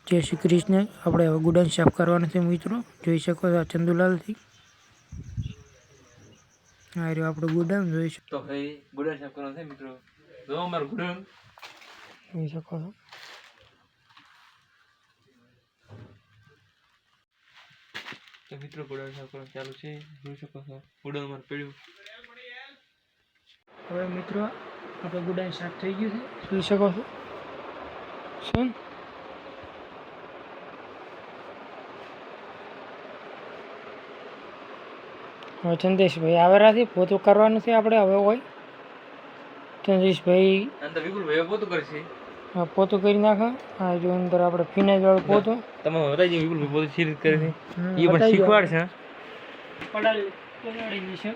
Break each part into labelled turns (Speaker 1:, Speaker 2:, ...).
Speaker 1: जय श्री कृष्ण। આપણે હવે ગુડાન સાફ કરવાના છે મિત્રો, જોઈ શકો છો ચંદુલાલથી। આ રહ્યો આપણો ગુડાન, જોઈ શકો
Speaker 2: તો ભાઈ ગુડાન સાફ કરવાનું છે મિત્રો। જો અમાર ગુડાન
Speaker 1: જોઈ શકો છો।
Speaker 2: તો મિત્રો ગુડાન સાફ કરવાનું ચાલુ છે, જોઈ શકો છો ગુડાન અમાર પડ્યું।
Speaker 1: હવે મિત્રો આપણો ગુડાન સાફ થઈ ગયું છે, જોઈ શકો છો। શું હવે ચંદેશભાઈ આવેરાથી પોતું કરવાનું છે આપણે। હવે હોય ચંદેશભાઈ
Speaker 2: અંદર વિપુલભાઈ પોતું કરશે।
Speaker 1: હા, પોતું કરી નાખો। આ જો અંદર આપણે ફિનાઇલ વાળું પોતું
Speaker 2: તમે બતાવી દો વિપુલભાઈ પોતું સી રીતે કરે છે, એ પણ શીખવાડશે।
Speaker 1: પડાડી દઈશું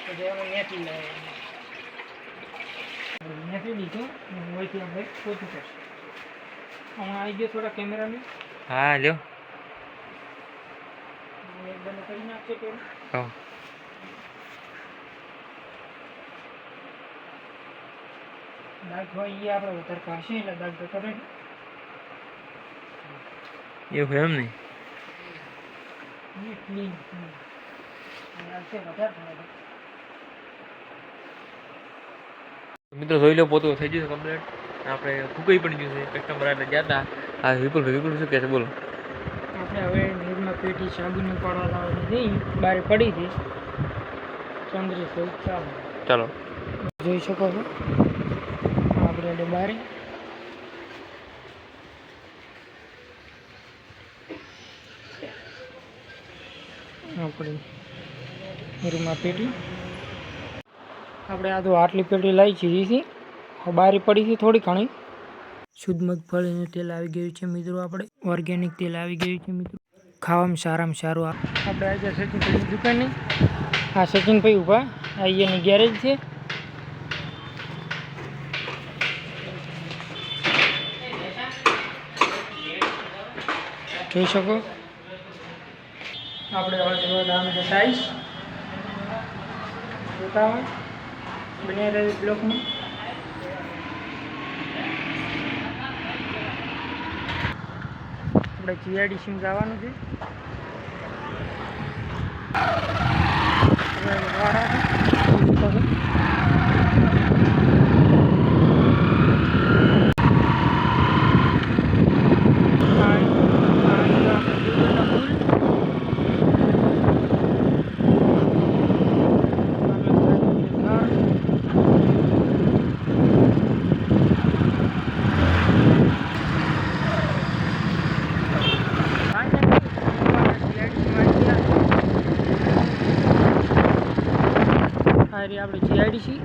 Speaker 1: પછી એમાં મેથી દીધું હોયથી આપણે પોતું કરશું। આમાં આવી ગયો થોડા કેમેરામેન।
Speaker 2: હા લ્યો
Speaker 1: એકદમ કરી નાખશે પેલું।
Speaker 2: હા
Speaker 1: દાગ હોય એ આપણે વધારે કાશે એટલે દાગ જતો રહે
Speaker 2: એવું એમ નહીં।
Speaker 1: ક્લીન વધારે
Speaker 2: મિત્રો જોઈ લો પોતું થઈ ગયું છે કમ્પ્લીટ। આપણે ફૂકાઈ પણ ગયું છે, કસ્ટમર એટલે ગયા હતા। હા વિપુલભાઈ શું કહે છે બોલો।
Speaker 1: આપણે હવે નિર્મા પેટી સાબુની પાડવા લાવવાની નહીં, બહાર પડી હતી ચંદ્રેશ્વર
Speaker 2: ચાલો
Speaker 1: જોઈ શકો છો। આપણે બારે આપણી નિર્મા પેટી આપણે આ તો આટલી પેટી લાવી છે એથી બારી પડી હતી થોડી ઘણી। શુદ્ધ મગફળીનું તેલ આવી ગયું છે મિત્રો, આપણે ઓર્ગેનિક તેલ આવી ગયું છે મિત્રો, ખાવામાં સારામાં સારું। આપણે આજે સચિનભાઈની દુકાને, આ સચિનભાઈ ઊભા, આ એની ગેરેજ છે। જોઈ શકો આપણે હવે દામ છે ટાઈસ જોતામાં બને રહે બ્લોકમાં। આપણે જીઆઈડીસી જવાનું છે। આપણે જીઆઈડીસી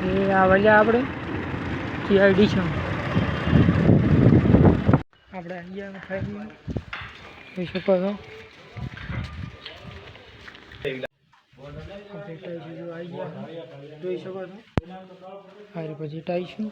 Speaker 1: એ આ વલ્યા આપણે જીઆઈડીસી આપણે અહીંયા ખાઈ જોઈ શકો છો। આવી ગયા જોઈ શકો છો। આ પછી ટાઈશું